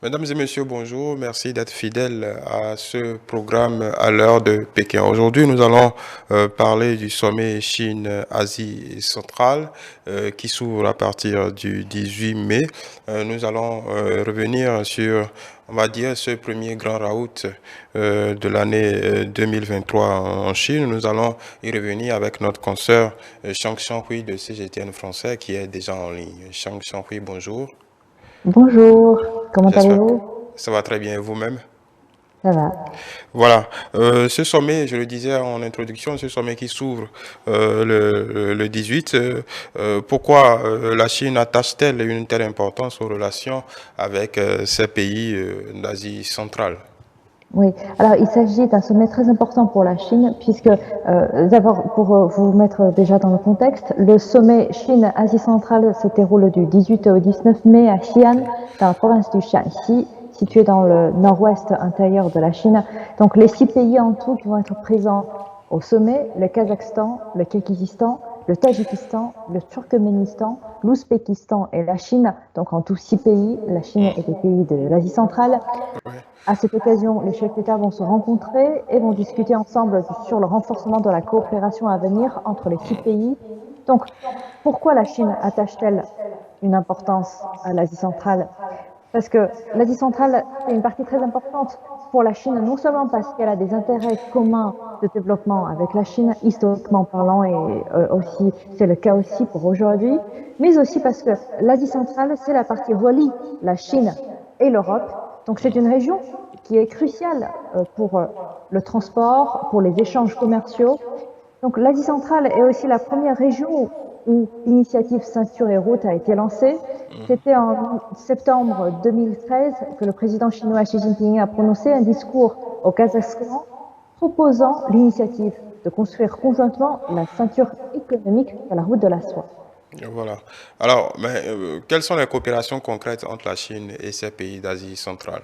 Mesdames et messieurs, bonjour. Merci d'être fidèles à ce programme à l'heure de Pékin. Aujourd'hui, nous allons parler du sommet Chine-Asie centrale qui s'ouvre à partir du 18 mai. Nous allons revenir sur, on va dire, ce premier grand raout de l'année 2023 en Chine. Nous allons y revenir avec notre consoeur Shang Hui de CGTN français qui est déjà en ligne. Shang Hui, bonjour. Bonjour, comment J'espère que allez-vous? ça va très bien et vous-même. Ça va. Voilà, ce sommet, je le disais en introduction, ce sommet qui s'ouvre le 18, pourquoi la Chine attache-t-elle une telle importance aux relations avec ces pays d'Asie centrale? Oui, alors il s'agit d'un sommet très important pour la Chine, puisque d'abord, pour vous mettre déjà dans le contexte, le sommet Chine-Asie centrale se déroule du 18 au 19 mai à Xi'an, dans la province du Shanxi, située dans le nord-ouest intérieur de la Chine. Donc les 6 pays en tout qui vont être présents au sommet, le Kazakhstan, le Kirghizistan, le Tadjikistan, le Turkménistan, l'Ouzbékistan et la Chine, donc en tout 6 pays, la Chine et des pays de l'Asie centrale. Ouais. À cette occasion, les chefs d'État vont se rencontrer et vont discuter ensemble sur le renforcement de la coopération à venir entre les 6 pays. Donc, pourquoi la Chine attache-t-elle une importance à l'Asie centrale? Parce que l'Asie centrale, c'est une partie très importante pour la Chine, non seulement parce qu'elle a des intérêts communs de développement avec la Chine, historiquement parlant, et aussi c'est le cas aussi pour aujourd'hui, mais aussi parce que l'Asie centrale, c'est la partie relie la Chine et l'Europe. Donc c'est une région qui est cruciale pour le transport, pour les échanges commerciaux. Donc l'Asie centrale est aussi la première région où l'initiative Ceinture et Route a été lancée. C'était en septembre 2013 que le président chinois Xi Jinping a prononcé un discours au Kazakhstan proposant l'initiative de construire conjointement la ceinture économique de la route de la soie. Voilà. Alors, mais quelles sont les coopérations concrètes entre la Chine et ces pays d'Asie centrale?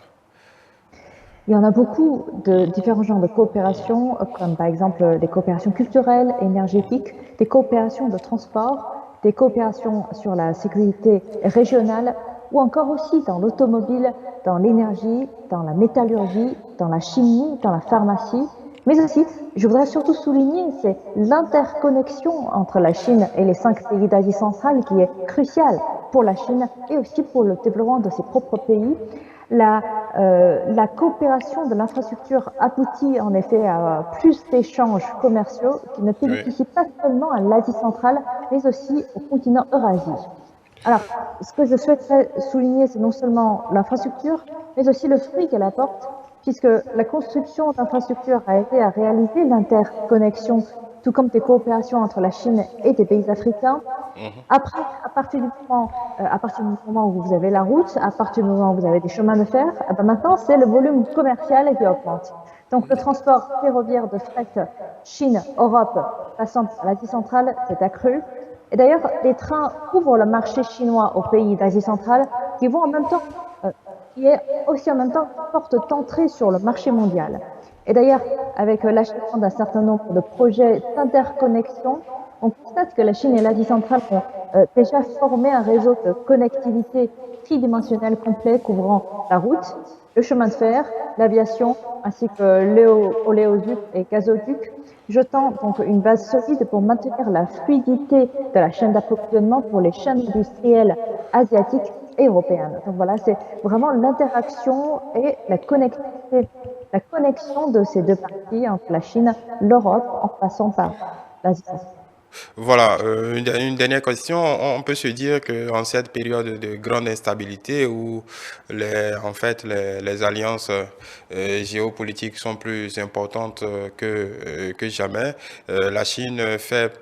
Il y en a beaucoup de différents genres de coopération, comme par exemple des coopérations culturelles, énergétiques, des coopérations de transport, des coopérations sur la sécurité régionale, ou encore aussi dans l'automobile, dans l'énergie, dans la métallurgie, dans la chimie, dans la pharmacie. Mais aussi, je voudrais surtout souligner, c'est l'interconnexion entre la Chine et les 5 pays d'Asie centrale qui est cruciale pour la Chine et aussi pour le développement de ses propres pays. La coopération de l'infrastructure aboutit en effet à plus d'échanges commerciaux qui ne Oui. bénéficient pas seulement à l'Asie centrale, mais aussi au continent Eurasie. Alors, ce que je souhaiterais souligner, c'est non seulement l'infrastructure, mais aussi le fruit qu'elle apporte, puisque la construction d'infrastructures a aidé à réaliser l'interconnexion, tout comme des coopérations entre la Chine et des pays africains. Après, à partir du moment où vous avez la route, à partir du moment où vous avez des chemins de fer, eh ben maintenant c'est le volume commercial qui augmente. Donc le transport ferroviaire de fret Chine-Europe passant par l'Asie centrale s'est accru. Et d'ailleurs, les trains ouvrent le marché chinois aux pays d'Asie centrale qui vont en même temps, qui est aussi en même temps une porte d'entrée sur le marché mondial. Et d'ailleurs, avec l'achèvement d'un certain nombre de projets d'interconnexion, on constate que la Chine et l'Asie centrale ont déjà formé un réseau de connectivité tridimensionnel complet couvrant la route, le chemin de fer, l'aviation, ainsi que l'éoduc et gazoduc, jetant donc une base solide pour maintenir la fluidité de la chaîne d'approvisionnement pour les chaînes industrielles asiatiques et européennes. Donc voilà, c'est vraiment l'interaction et la connectivité, la connexion de ces 2 parties entre la Chine, l'Europe, en passant par l'Asie centrale. Voilà, une dernière question. On peut se dire qu'en cette période de grande instabilité où en fait, les alliances géopolitiques sont plus importantes que jamais, la Chine fait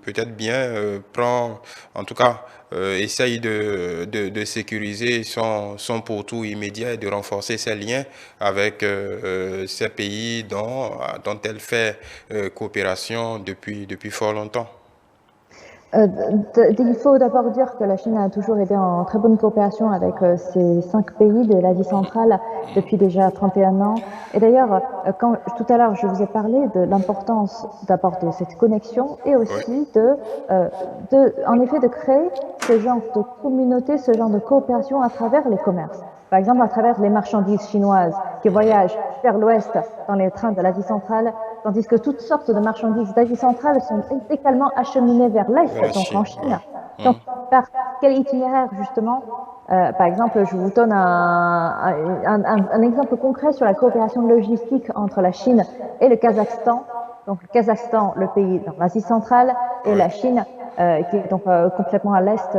peut-être bien, prend, en tout cas, essaye de sécuriser son pourtour immédiat et de renforcer ses liens avec ces pays dont elle fait coopération depuis fort longtemps. Il faut d'abord dire que la Chine a toujours été en très bonne coopération avec ces 5 pays de l'Asie centrale depuis déjà 31 ans. Et d'ailleurs, quand tout à l'heure je vous ai parlé de l'importance d'abord de cette connexion et Oui, aussi en effet, de créer ce genre de communauté, ce genre de coopération à travers les commerces. Par exemple, à travers les marchandises chinoises qui voyagent vers l'ouest dans les trains de l'Asie centrale, tandis que toutes sortes de marchandises d'Asie centrale sont également acheminées vers vers l'est, la donc en Chine. Chine. Oui. Donc, par quel itinéraire, justement? Par exemple, je vous donne un exemple concret sur la coopération logistique entre la Chine et le Kazakhstan. Donc, le Kazakhstan, le pays dans l'Asie centrale, et Oui. la Chine, qui est donc complètement à l'est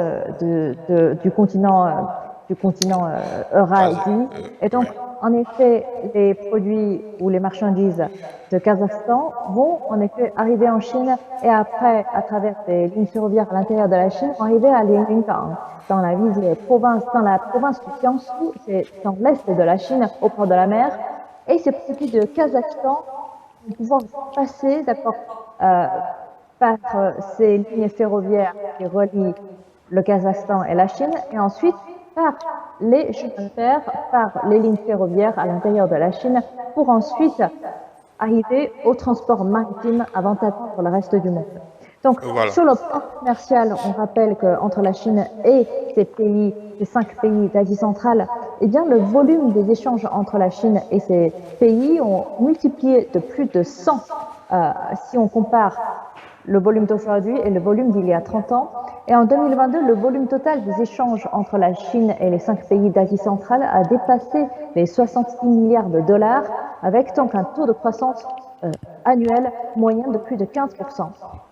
du continent Eurasie. Et Oui. donc, en effet, les produits ou les marchandises de Kazakhstan vont en effet arriver en Chine et après, à travers des lignes ferroviaires à l'intérieur de la Chine, vont arriver à Liaoning dans dans la province du Jiangsu, c'est dans l'est de la Chine, au port de la mer. Et ces produits de Kazakhstan vont pouvoir passer d'abord euh, par ces lignes ferroviaires qui relient le Kazakhstan et la Chine, et ensuite par les chemins de fer, par les lignes ferroviaires à l'intérieur de la Chine, pour ensuite arriver au transport maritime avant d'atteindre le reste du monde. Donc, Voilà. sur le plan commercial, on rappelle qu'entre la Chine et ces 5 pays d'Asie centrale, eh bien, le volume des échanges entre la Chine et ces pays ont multiplié de plus de 100 si on compare le volume d'aujourd'hui et le volume d'il y a 30 ans. Et en 2022, le volume total des échanges entre la Chine et les 5 pays d'Asie centrale a dépassé les 66 milliards de dollars, avec donc un taux de croissance annuel moyen de plus de 15%.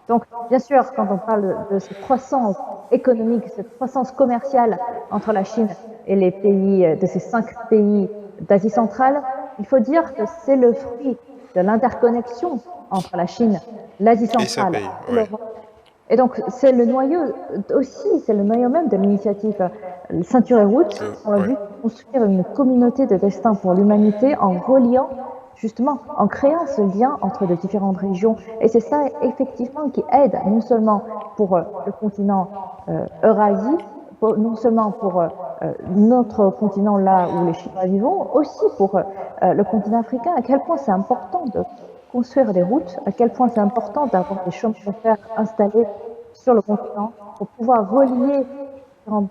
Donc, bien sûr, quand on parle de cette croissance économique, cette croissance commerciale entre la Chine et les pays de ces 5 pays d'Asie centrale, il faut dire que c'est le fruit de l'interconnexion entre la Chine, l'Asie Et ça centrale paye. et Oui. l'Europe. Et donc, c'est le noyau aussi, c'est le noyau même de l'initiative Ceinture et Route, dans le Oui. but de construire une communauté de destin pour l'humanité en reliant, justement, en créant ce lien entre de différentes régions. Et c'est ça, effectivement, qui aide non seulement pour le continent Eurasie, non seulement pour notre continent là où les Chinois vivent, aussi pour le continent africain, à quel point c'est important de construire des routes, à quel point c'est important d'avoir des chemins de fer installés sur le continent pour pouvoir relier différents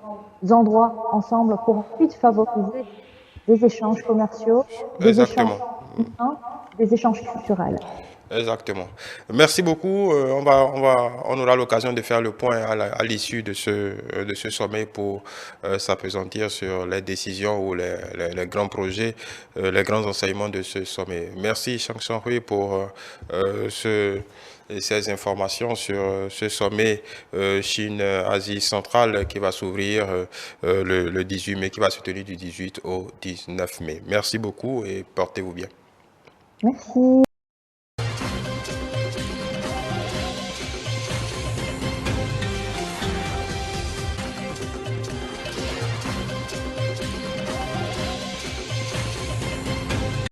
endroits ensemble pour ensuite favoriser des échanges commerciaux, des échanges Exactement. humains, des échanges culturels. Exactement. Merci beaucoup. On aura l'occasion de faire le point à l'issue de ce sommet pour s'appesantir sur les décisions ou les grands projets, les grands enseignements de ce sommet. Merci, Chang Hui, pour ces informations sur ce sommet Chine-Asie centrale qui va s'ouvrir le 18 mai, qui va se tenir du 18 au 19 mai. Merci beaucoup et portez-vous bien. Merci.